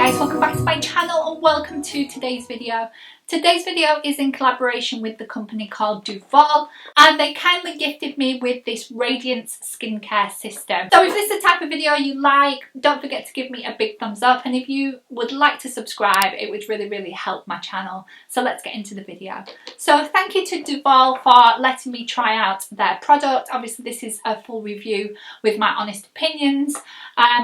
guys, welcome back to my channel and welcome to today's video. Today's video is in collaboration with the company called Duvolle, and they kindly gifted me with this Radiance skincare system. So if this is the type of video you like, don't forget to give me a big thumbs up, and if you would like to subscribe, it would really help my channel. So let's get into the video. So thank you to Duvolle for letting me try out their product. Obviously this is a full review with my honest opinions.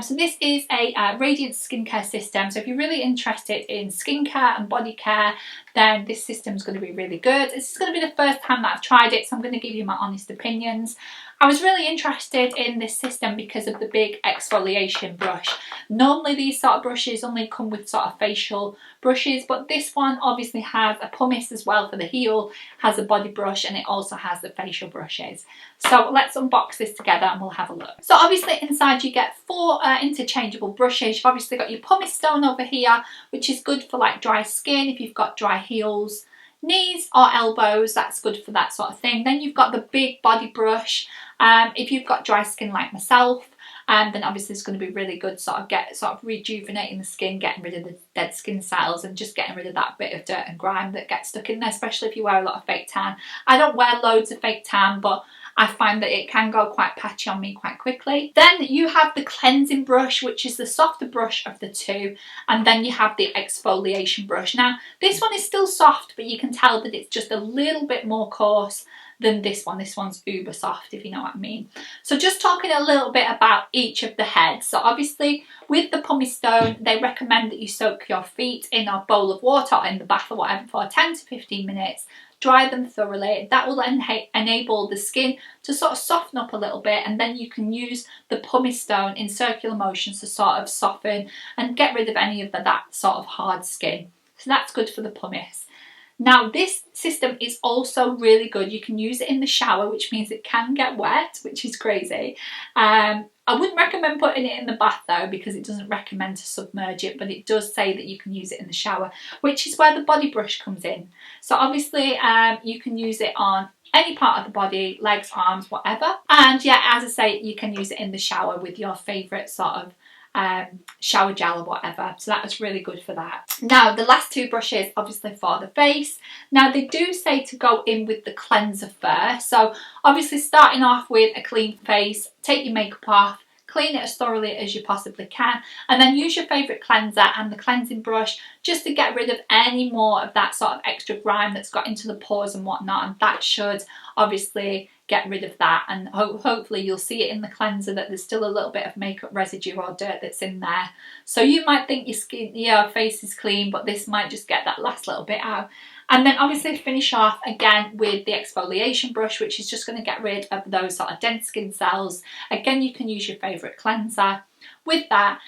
So this is a Radiance skincare system. So if you're really interested in skincare and body care, then this system is going to be really good. This is going to be the first time that I've tried it, so I'm going to give you my honest opinions. I was really interested in this system because of the big exfoliation brush. Normally these sort of brushes only come with sort of facial brushes, but this one obviously has a pumice as well for the heel, has a body brush, and it also has the facial brushes. So let's unbox this together and we'll have a look. So obviously inside you get 4 interchangeable brushes. You've obviously got your pumice stone over here, which is good for like dry skin if you've got dry heels, knees or elbows, that's good for that sort of thing. Then you've got the big body brush. If you've got dry skin like myself, then obviously it's going to be really good, sort of rejuvenating the skin, getting rid of the dead skin cells and just getting rid of that bit of dirt and grime that gets stuck in there, especially if you wear a lot of fake tan. I don't wear loads of fake tan, but I find that it can go quite patchy on me quite quickly. Then you have the cleansing brush, which is the softer brush of the two, and then you have the exfoliation brush. Now this one is still soft, but you can tell that it's just a little bit more coarse than this one. This one's uber soft, if you know what I mean. So just talking a little bit about each of the heads. So obviously with the pumice stone, they recommend that you soak your feet in a bowl of water or in the bath or whatever for 10 to 15 minutes. Dry them thoroughly. That will enable the skin to sort of soften up a little bit, and then you can use the pumice stone in circular motions to sort of soften and get rid of any of that sort of hard skin. So that's good for the pumice. Now this system is also really good. You can use it in the shower, which means it can get wet, which is crazy. I wouldn't recommend putting it in the bath though, because it doesn't recommend to submerge it, but it does say that you can use it in the shower, which is where the body brush comes in. So obviously you can use it on any part of the body, legs, arms, whatever. And yeah, as I say, you can use it in the shower with your favourite sort of shower gel or whatever, so that was really good for that. Now the last 2 brushes obviously for the face. Now they do say to go in with the cleanser first, so obviously starting off with a clean face, take your makeup off, clean it as thoroughly as you possibly can, and then use your favourite cleanser and the cleansing brush just to get rid of any more of that sort of extra grime that's got into the pores and whatnot, and that should obviously get rid of that. And hopefully you'll see it in the cleanser that there's still a little bit of makeup residue or dirt that's in there. So you might think your face is clean, but this might just get that last little bit out. And then obviously finish off again with the exfoliation brush, which is just going to get rid of those sort of dense skin cells. Again, you can use your favourite cleanser with that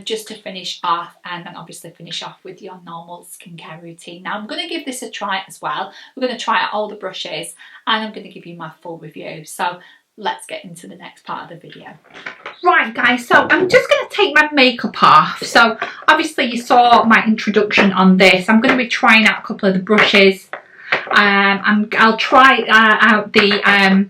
just to finish off, and then obviously finish off with your normal skincare routine. Now I'm going to give this a try as well. We're going to try out all the brushes and I'm going to give you my full review. So let's get into the next part of the video. Right guys, so I'm just going to take my makeup off. So obviously you saw my introduction on this. I'm going to be trying out a couple of the brushes. I'll try out the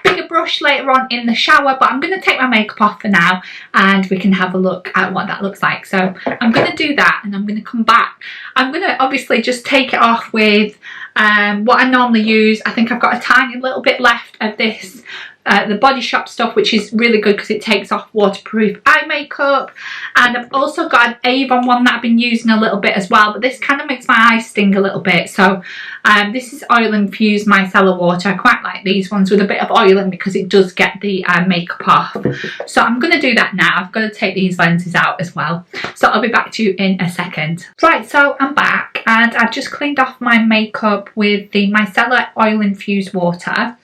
bigger brush later on in the shower, but I'm going to take my makeup off for now and we can have a look at what that looks like. So I'm going to do that and I'm going to come back. I'm going to obviously just take it off with what I normally use. I think I've got a tiny little bit left of this the Body Shop stuff, which is really good because it takes off waterproof eye makeup, and I've also got an Avon one that I've been using a little bit as well, but this kind of makes my eyes sting a little bit. So this is oil infused micellar water. I quite like these ones with a bit of oil in because it does get the makeup off. So I'm going to do that now. I've got to take these lenses out as well, so I'll be back to you in a second. Right, so I'm back and I've just cleaned off my makeup with the micellar oil infused water.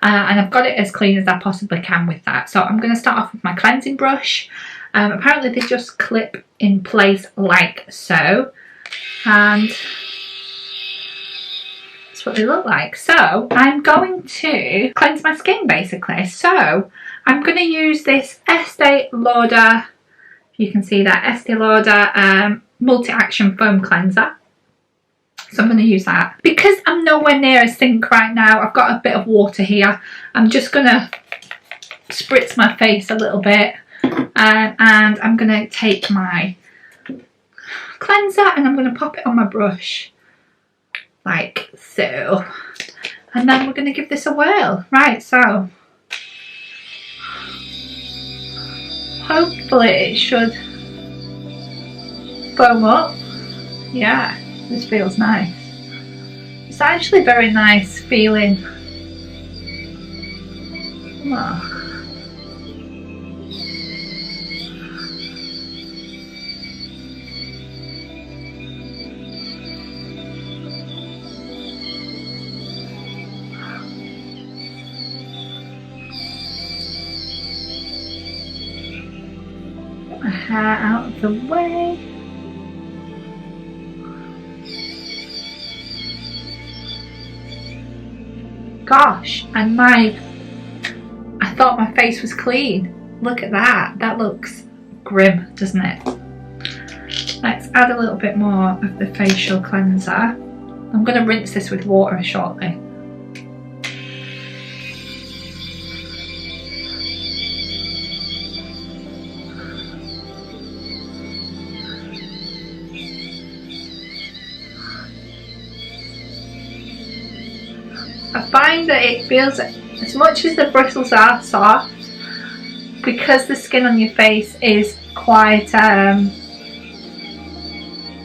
And I've got it as clean as I possibly can with that. So I'm going to start off with my cleansing brush. Apparently they just clip in place like so, and that's what they look like. So I'm going to cleanse my skin basically. So I'm going to use this Estee Lauder, if you can see that, Estee Lauder multi-action foam cleanser. So I'm going to use that. Because I'm nowhere near a sink right now, I've got a bit of water here. I'm just going to spritz my face a little bit. And I'm going to take my cleanser, and I'm going to pop it on my brush like so, and then we're going to give this a whirl. Right, so hopefully it should foam up. Yeah, this feels nice. It's actually very nice feeling. Oh. Get my hair out of the way. Gosh, and I thought my face was clean. Look at that. That looks grim, doesn't it? Let's add a little bit more of the facial cleanser. I'm going to rinse this with water shortly. I find that it feels, as much as the bristles are soft, because the skin on your face is quite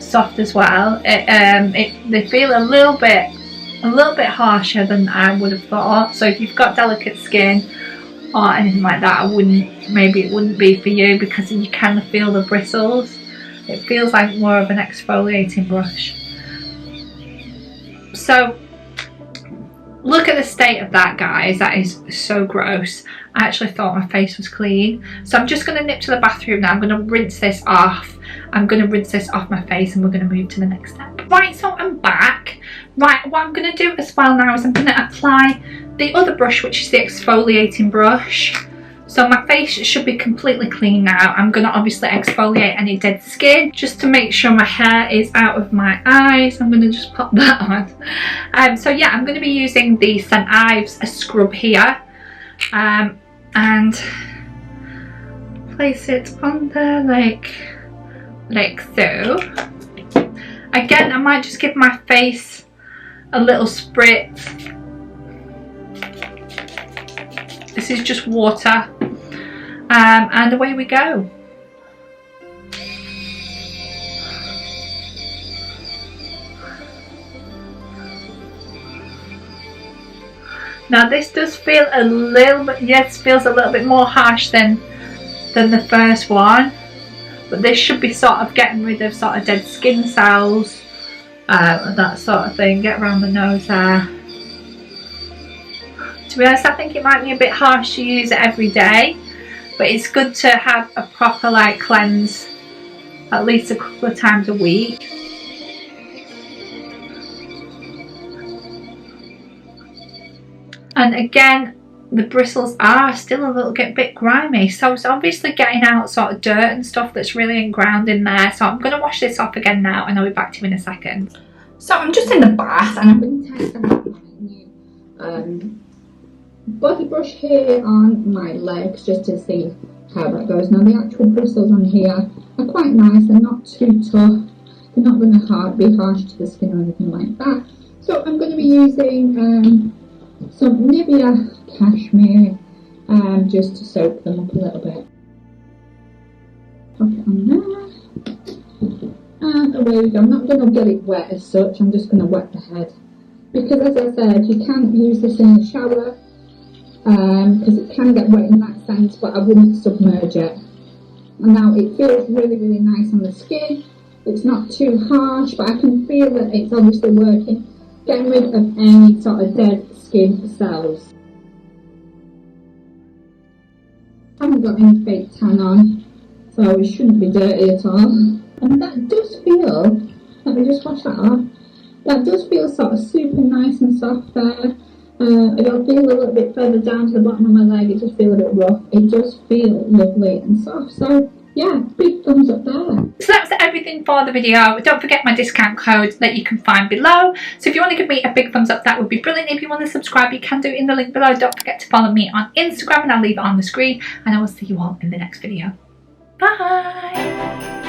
soft as well, they feel a little bit harsher than I would have thought. So if you've got delicate skin or anything like that, maybe it wouldn't be for you, because you kind of feel the bristles. It feels like more of an exfoliating brush. So look at the state of that, guys. That is so gross. I actually thought my face was clean. So I'm just going to nip to the bathroom now. I'm going to rinse this off. I'm going to rinse this off my face, and we're going to move to the next step. Right, so I'm back. Right, what I'm going to do as well now is I'm going to apply the other brush, which is the exfoliating brush. So my face should be completely clean now. I'm going to obviously exfoliate any dead skin just to make sure my hair is out of my eyes. I'm going to just pop that on. So yeah, I'm going to be using the St. Ives scrub here, and place it on there like so. Again, I might just give my face a little spritz. This is just water, and away we go. Now this does feel a little bit, yes, feels a little bit more harsh than the first one, but this should be sort of getting rid of sort of dead skin cells, that sort of thing. Get around the nose there. To be honest, I think it might be a bit harsh to use it every day, but it's good to have a proper like cleanse at least a couple of times a week. And again, the bristles are still a little bit grimy, so it's obviously getting out sort of dirt and stuff that's really inground in there. So I'm going to wash this off again now, and I'll be back to you in a second. So I'm just in the bath, and I'm going to test out my new body brush here on my legs just to see how that goes. Now the actual bristles on here are quite nice. They're not too tough. They're not going to be harsh to the skin or anything like that. So I'm going to be using some Nivea Cashmere just to soak them up a little bit. Pop it on there, and away we go. I'm not going to get it wet as such. I'm just going to wet the head, because as I said, you can't use this in the shower because it can get wet in that sense, but I wouldn't submerge it. And now it feels really, really nice on the skin. It's not too harsh, but I can feel that it's obviously working, getting rid of any sort of dead skin cells. I haven't got any fake tan on, so it shouldn't be dirty at all. And that does feel, let me just wash that off, that does feel sort of super nice and soft there. It'll feel a little bit further down to the bottom of my leg, it just feels a bit rough. It does feel lovely and soft, so yeah, big thumbs up there. So that's everything for the video. Don't forget my discount code that you can find below. So if you want to give me a big thumbs up, that would be brilliant. If you want to subscribe, you can do it in the link below. Don't forget to follow me on Instagram, and I'll leave it on the screen. And I will see you all in the next video. Bye!